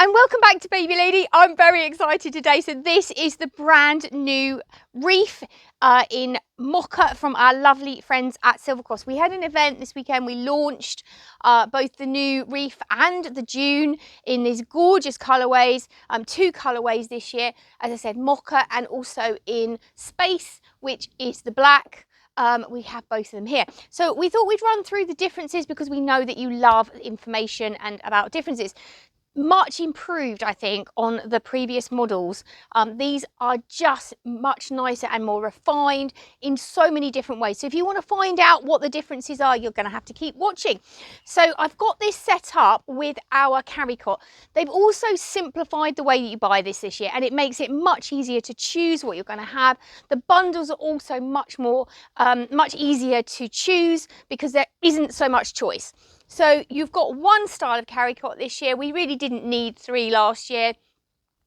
And welcome back to Baby Lady. I'm very excited today. So this is the brand new reef in mocha from our lovely friends at Silver Cross. We had an event this weekend. We launched both the new reef and the dune in these gorgeous colourways, two colourways this year. As I said, mocha and also in space, which is the black. We have both of them here. So we thought we'd run through the differences because we know that you love information and about differences. Much improved, I think, on the previous models. These are just much nicer and more refined in so many different ways. So if you want to find out what the differences are, you're going to have to keep watching. So I've got this set up with our Carrycot. They've also simplified the way that you buy this year, and it makes it much easier to choose what you're going to have. The bundles are also much easier to choose because there isn't so much choice. So you've got one style of Carrycot this year. We really didn't need three last year.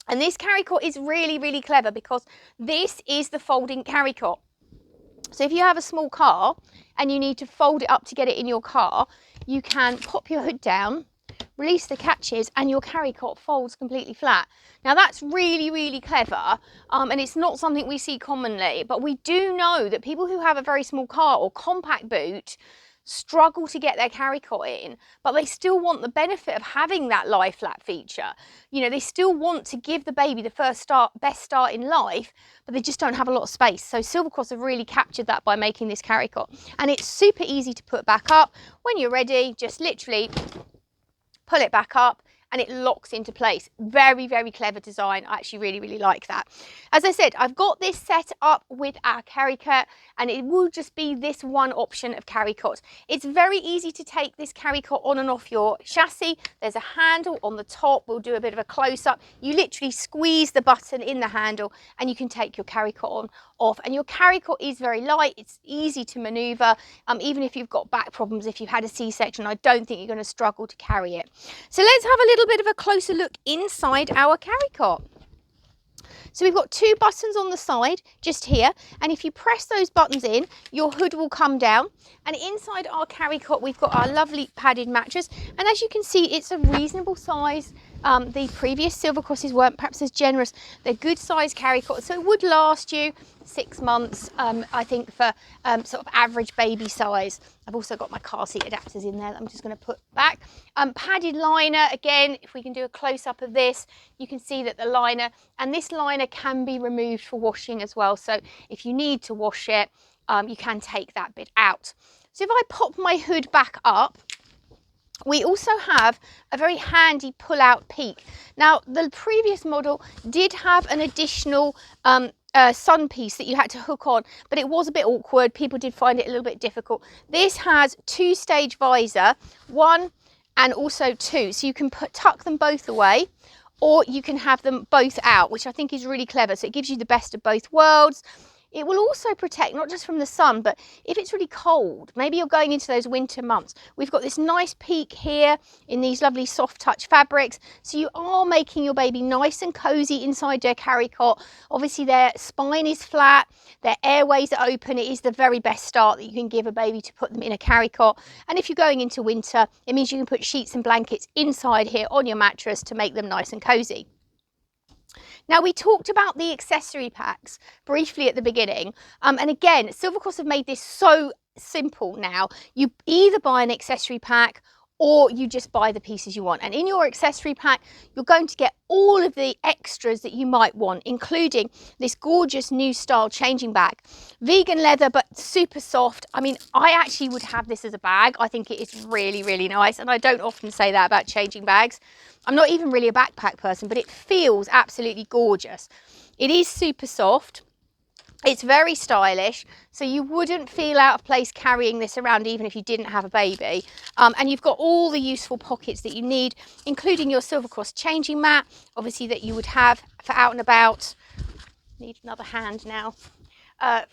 And this Carrycot is really, really clever because this is the folding Carrycot. So if you have a small car and you need to fold it up to get it in your car, you can pop your hood down, release the catches, and your Carrycot folds completely flat. Now that's really, really clever, and it's not something we see commonly, but we do know that people who have a very small car or compact boot struggle to get their Carrycot in, but they still want the benefit of having that lie flat feature. You know, they still want to give the baby the best start in life, but they just don't have a lot of space. So Silver Cross have really captured that by making this Carrycot, and it's super easy to put back up. When you're ready, just literally pull it back up and it locks into place. Very, very clever design. I actually really, really like that. As I said, I've got this set up with our Carrycot, and it will just be this one option of Carrycot. It's very easy to take this Carrycot on and off your chassis. There's a handle on the top. We'll do a bit of a close-up. You literally squeeze the button in the handle and you can take your Carrycot on, off. And your Carrycot is very light. It's easy to maneuver. Even if you've got back problems, if you've had a C-section, I don't think you're going to struggle to carry it. So let's have a little bit of a closer look inside our Carrycot. So we've got two buttons on the side just here, and if you press those buttons in, your hood will come down, and inside our Carrycot we've got our lovely padded mattress, and as you can see, it's a reasonable size. The previous Silver Crosses weren't perhaps as generous. They're good size Carrycot, so it would last you 6 months, I think, for sort of average baby size. I've also got my car seat adapters in there that I'm just going to put back. Padded liner, again, if we can do a close-up of this, you can see that the liner, and this liner can be removed for washing as well. So if you need to wash it, you can take that bit out. So if I pop my hood back up, we also have a very handy pull-out peak. Now, the previous model did have an additional sun piece that you had to hook on, but it was a bit awkward. People did find it a little bit difficult. This has two-stage visor, one and also two, so you can tuck them both away, or you can have them both out, which I think is really clever. So it gives you the best of both worlds. It will also protect not just from the sun, but if it's really cold, maybe you're going into those winter months, we've got this nice peak here in these lovely soft touch fabrics. So you are making your baby nice and cozy inside their Carrycot. Obviously their spine is flat, their airways are open. It is the very best start that you can give a baby to put them in a Carrycot. And if you're going into winter, it means you can put sheets and blankets inside here on your mattress to make them nice and cozy. Now, we talked about the accessory packs briefly at the beginning, and again, Silver Cross have made this so simple now. You either buy an accessory pack or you just buy the pieces you want, and in your accessory pack you're going to get all of the extras that you might want, including this gorgeous new style changing bag, vegan leather but super soft. I mean, I actually would have this as a bag. I think it is really, really nice, and I don't often say that about changing bags. I'm not even really a backpack person, but it feels absolutely gorgeous. It is super soft. It's very stylish, so you wouldn't feel out of place carrying this around even if you didn't have a baby. And you've got all the useful pockets that you need, including your Silver Cross changing mat, obviously, that you would have for out and about. Need another hand now.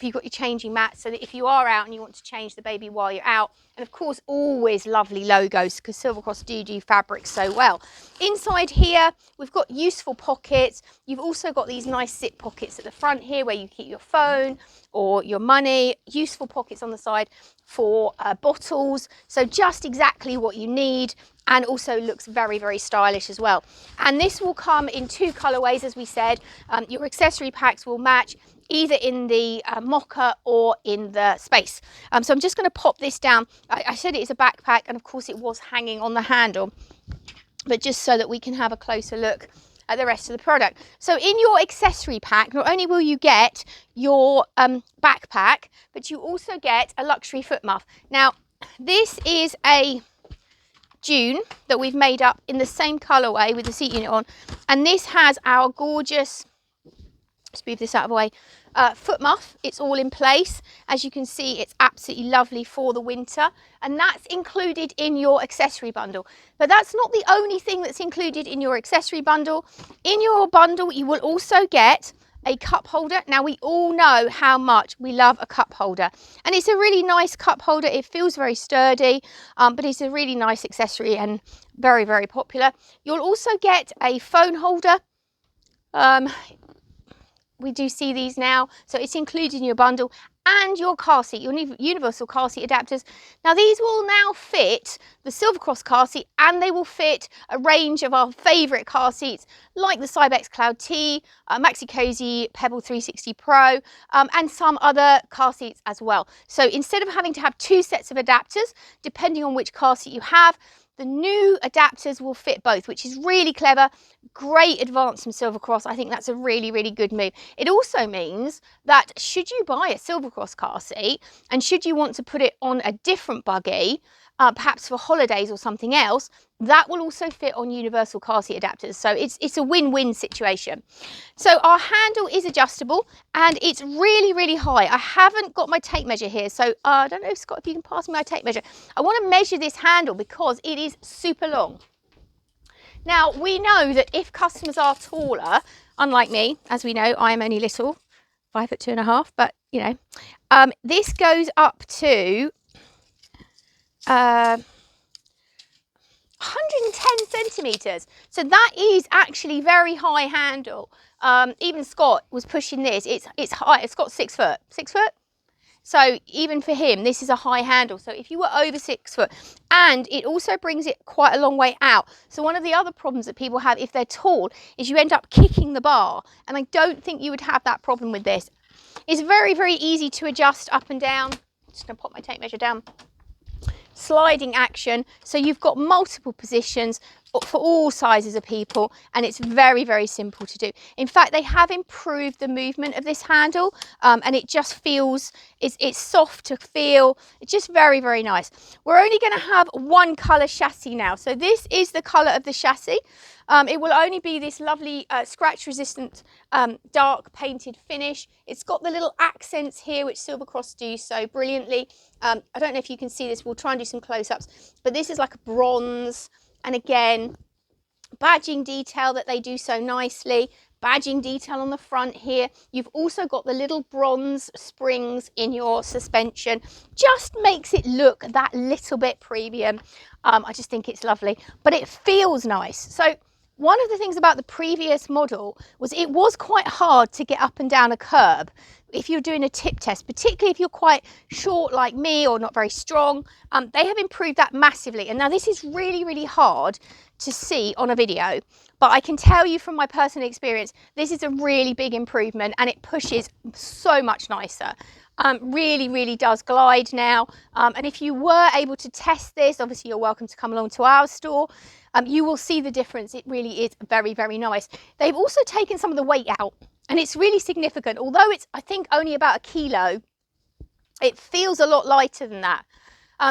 you've got your changing mat, so that if you are out and you want to change the baby while you're out. And of course, always lovely logos, because Silver Cross do fabric so well. Inside here, we've got useful pockets. You've also got these nice zip pockets at the front here where you keep your phone or your money. Useful pockets on the side for bottles. So just exactly what you need, and also looks very, very stylish as well. And this will come in 2 colorways, as we said. Your accessory packs will match either in the mocha or in the space. So I'm just going to pop this down. I said it is a backpack, and of course it was hanging on the handle, but just so that we can have a closer look at the rest of the product. So in your accessory pack, not only will you get your backpack, but you also get a luxury foot muff. Now, this is a June that we've made up in the same colorway with the seat unit on, and this has our gorgeous, let's move this out of the way, foot muff. It's all in place. As you can see, it's absolutely lovely for the winter, and that's included in your accessory bundle. But that's not the only thing that's included in your accessory bundle. In your bundle, you will also get a cup holder. Now, we all know how much we love a cup holder, and it's a really nice cup holder. It feels very sturdy, but it's a really nice accessory and very, very popular. You'll also get a phone holder. We do see these now, so it's included in your bundle, and your car seat, your universal car seat adapters. Now, these will now fit the Silver Cross car seat, and they will fit a range of our favourite car seats like the Cybex Cloud T, Maxi Cozy Pebble 360 Pro, and some other car seats as well. So instead of having to have 2 sets of adapters, depending on which car seat you have, the new adapters will fit both, which is really clever. Great advance from Silver Cross. I think that's a really, really good move. It also means that should you buy a Silver Cross car seat, and should you want to put it on a different buggy, perhaps for holidays or something else, that will also fit on universal car seat adapters. So it's a win-win situation. So our handle is adjustable, and it's really, really high. I haven't got my tape measure here, so I don't know, Scott, if you can pass me my tape measure. I want to measure this handle because it is super long. Now, we know that if customers are taller, unlike me, as we know, I am only little, 5'2½", but you know, this goes up to 110 centimetres. So that is actually very high handle. Even Scott was pushing this. It's high. It's got 6 foot. 6 foot? So even for him, this is a high handle. So if you were over 6 foot, and it also brings it quite a long way out. So one of the other problems that people have if they're tall is you end up kicking the bar. And I don't think you would have that problem with this. It's very, very easy to adjust up and down. I'm just going to pop my tape measure down. Sliding action, so you've got multiple positions for all sizes of people, and it's very, very simple to do. In fact, they have improved the movement of this handle, and it just feels, it's soft to feel. It's just very, very nice. We're only going to have 1 colour chassis now, so this is the colour of the chassis. It will only be this lovely scratch resistant dark painted finish. It's got the little accents here which Silver Cross do so brilliantly. I don't know if you can see this, we'll try and do some close-ups, but this is like a bronze, and again, badging detail that they do so nicely. Badging detail on the front here. You've also got the little bronze springs in your suspension. Just makes it look that little bit premium. I just think it's lovely, but it feels nice. So one of the things about the previous model was it was quite hard to get up and down a curb if you're doing a tip test, particularly if you're quite short like me or not very strong. They have improved that massively. And now this is really, really hard to see on a video, but I can tell you from my personal experience, this is a really big improvement, and it pushes so much nicer. Really, really does glide now. And if you were able to test this, obviously you're welcome to come along to our store. You will see the difference. It really is very, very nice. They've also taken some of the weight out, and it's really significant. Although it's, I think, only about 1 kilo, it feels a lot lighter than that.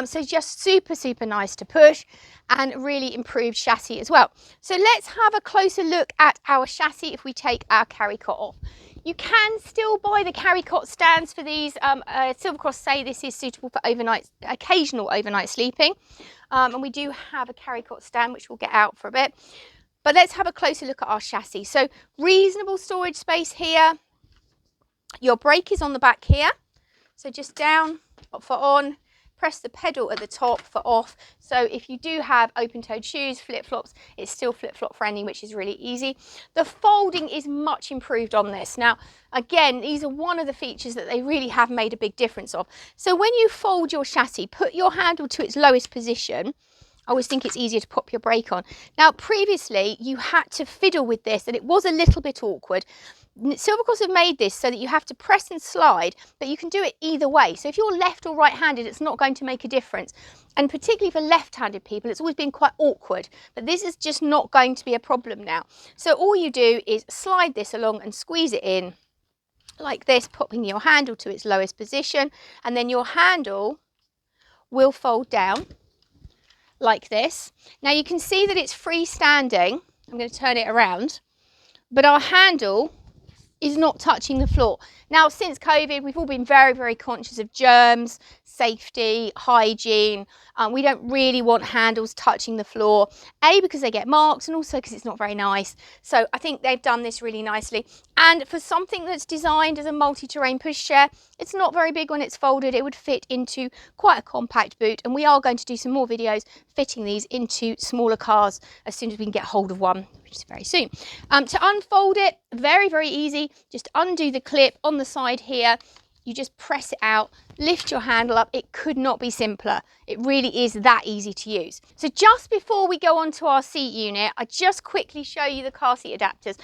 So just super, super nice to push, and really improved chassis as well. So let's have a closer look at our chassis if we take our Carrycot off. You can still buy the Carrycot stands for these. Silver Cross say this is suitable for occasional overnight sleeping. And we do have a Carrycot stand, which we'll get out for a bit. But let's have a closer look at our chassis. So reasonable storage space here. Your brake is on the back here. So just down for on, press the pedal at the top for off. So if you do have open-toed shoes, flip-flops, it's still flip-flop friendly, which is really easy. The folding is much improved on this. Now, again, these are one of the features that they really have made a big difference of. So when you fold your chassis, put your handle to its lowest position. I always think it's easier to pop your brake on. Now, previously, you had to fiddle with this, and it was a little bit awkward. Silver Cross have made this so that you have to press and slide, but you can do it either way. So if you're left or right-handed, it's not going to make a difference. And particularly for left-handed people, it's always been quite awkward, but this is just not going to be a problem now. So all you do is slide this along and squeeze it in like this, popping your handle to its lowest position, and then your handle will fold down like this. Now you can see that it's freestanding. I'm going to turn it around, but our handle is not touching the floor. Now, since COVID, we've all been very, very conscious of germs, safety, hygiene. We don't really want handles touching the floor, A, because they get marks, and also because it's not very nice. So I think they've done this really nicely. And for something that's designed as a multi-terrain pushchair, it's not very big when it's folded. It would fit into quite a compact boot, and we are going to do some more videos fitting these into smaller cars as soon as we can get hold of one, which is very soon. To unfold it, very, very easy. Just undo the clip on the side here. You just press it out, lift your handle up. It could not be simpler. It really is that easy to use. So just before we go on to our seat unit, I just quickly show you the car seat adapters.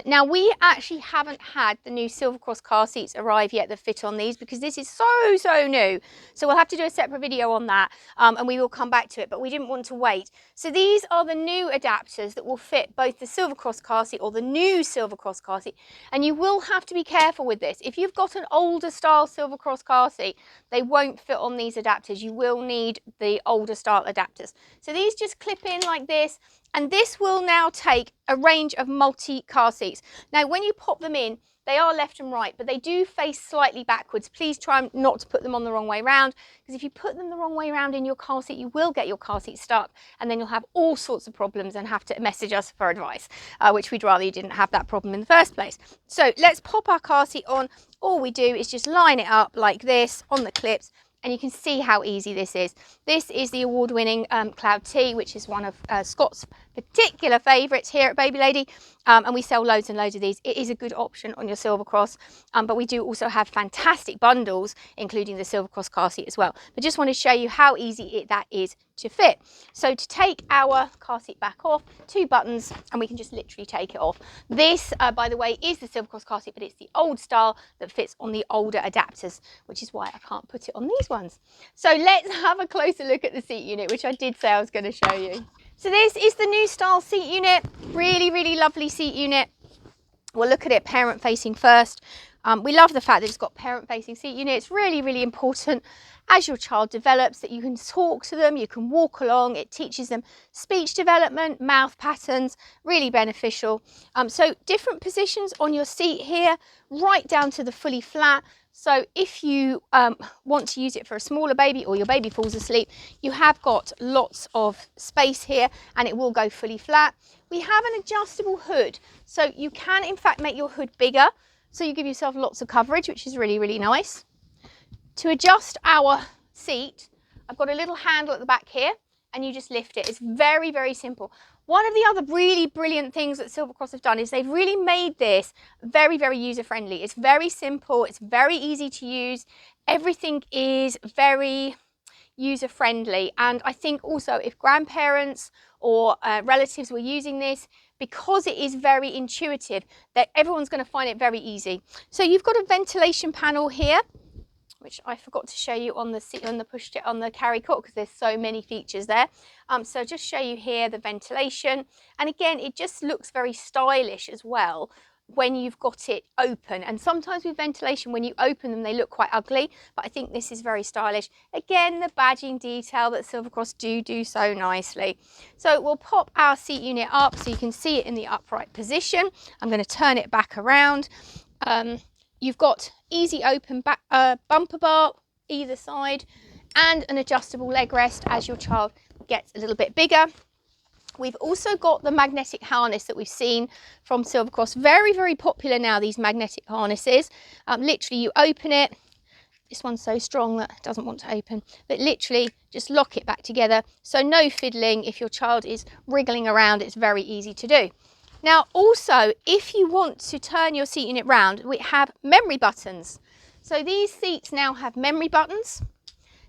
Now we actually haven't had the new Silver Cross car seats arrive yet that fit on these, because this is so new. So we'll have to do a separate video on that, and we will come back to it, but we didn't want to wait. So these are the new adapters that will fit both the Silver Cross car seat, or the new Silver Cross car seat, and you will have to be careful with this. If you've got an older style Silver Cross car seat, they won't fit on these adapters. You will need the older style adapters. So these just clip in like this, and this will now take a range of multi-car seats. Now, when you pop them in, they are left and right, but they do face slightly backwards. Please try not to put them on the wrong way around, because if you put them the wrong way around in your car seat, you will get your car seat stuck, and then you'll have all sorts of problems and have to message us for advice, which we'd rather you didn't have that problem in the first place. So let's pop our car seat on. All we do is just line it up like this on the clips, and you can see how easy this is. This is the award-winning Cloud T, which is one of Scott's particular favourites here at Baby Lady, and we sell loads and loads of these. It is a good option on your Silver Cross, but we do also have fantastic bundles, including the Silver Cross car seat as well. But just want to show you how easy that is to fit. So to take our car seat back off, 2 buttons, and we can just literally take it off. This, by the way, is the Silver Cross car seat, but it's the old style that fits on the older adapters, which is why I can't put it on these ones. So let's have a closer look at the seat unit, which I did say I was going to show you. So this is the new style seat unit. Really lovely seat unit. We'll look at it parent facing first. We love the fact that it's got parent facing seat unit. It's really important as your child develops that you can talk to them, you can walk along. It teaches them speech development, mouth patterns, really beneficial. So different positions on your seat here, right down to the fully flat. So if you want to use it for a smaller baby, or your baby falls asleep, you have got lots of space here, and it will go fully flat. We have an adjustable hood, so you can in fact make your hood bigger, so you give yourself lots of coverage, which is really nice. To adjust our seat, I've got a little handle at the back here, and you just lift it. It's very simple. One of the other really brilliant things that Silver Cross have done is they've really made this very user-friendly. It's very simple, it's very easy to use. Everything is very user-friendly, and I think also if grandparents or relatives were using this, because it is very intuitive, that everyone's going to find it very easy. So you've got a ventilation panel here, which I forgot to show you on the Carrycot, because there's so many features there. So just show you here the ventilation, and again it just looks very stylish as well when you've got it open. And sometimes with ventilation, when you open them, they look quite ugly, but I think this is very stylish. Again, the badging detail that Silver Cross do so nicely. So we'll pop our seat unit up so you can see it in the upright position. I'm going to turn it back around. You've got easy open back, bumper bar either side, and an adjustable leg rest as your child gets a little bit bigger. We've also got the magnetic harness that we've seen from Silver Cross. Very, very popular now, these magnetic harnesses. Literally, you open it. This one's so strong that it doesn't want to open. But literally, just lock it back together. So no fiddling. If your child is wriggling around, it's very easy to do. Now, also, if you want to turn your seat unit round, we have memory buttons. So these seats now have memory buttons.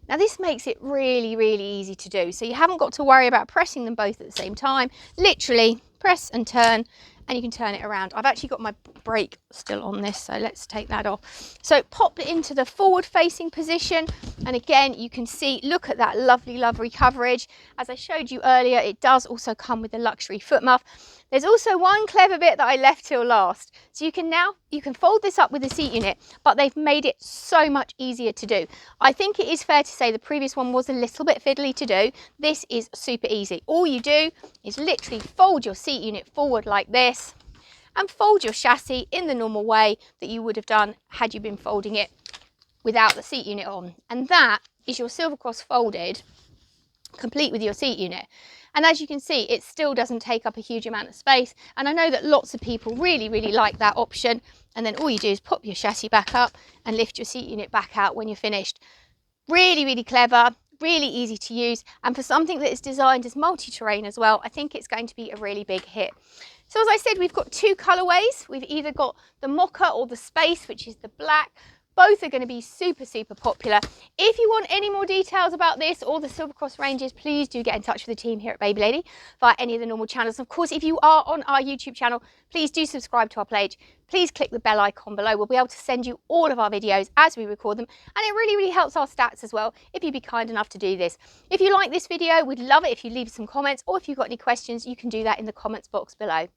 Now this makes it really, really easy to do. So you haven't got to worry about pressing them both at the same time. Literally press and turn, and you can turn it around. I've actually got my brake still on this, so let's take that off. So pop it into the forward facing position. And again, you can see, look at that lovely, lovely coverage. As I showed you earlier, it does also come with a luxury foot muff. There's also one clever bit that I left till last. So you can fold this up with the seat unit, but they've made it so much easier to do. I think it is fair to say the previous one was a little bit fiddly to do. This is super easy. All you do is literally fold your seat unit forward like this and fold your chassis in the normal way that you would have done had you been folding it without the seat unit on. And that is your Silver Cross folded, complete with your seat unit. And as you can see, it still doesn't take up a huge amount of space. And I know that lots of people really, really like that option. And then all you do is pop your chassis back up and lift your seat unit back out when you're finished. Really, really clever, really easy to use. And for something that is designed as multi-terrain as well, I think it's going to be a really big hit. So as I said, we've got two colorways. We've either got the mocha or the space, which is the black. Both are going to be super, super popular. If you want any more details about this or the Silver Cross ranges, please do get in touch with the team here at Baby Lady via any of the normal channels. Of course, if you are on our YouTube channel, please do subscribe to our page. Please click the bell icon below. We'll be able to send you all of our videos as we record them. And it really, really helps our stats as well if you'd be kind enough to do this. If you like this video, we'd love it if you leave some comments, or if you've got any questions, you can do that in the comments box below.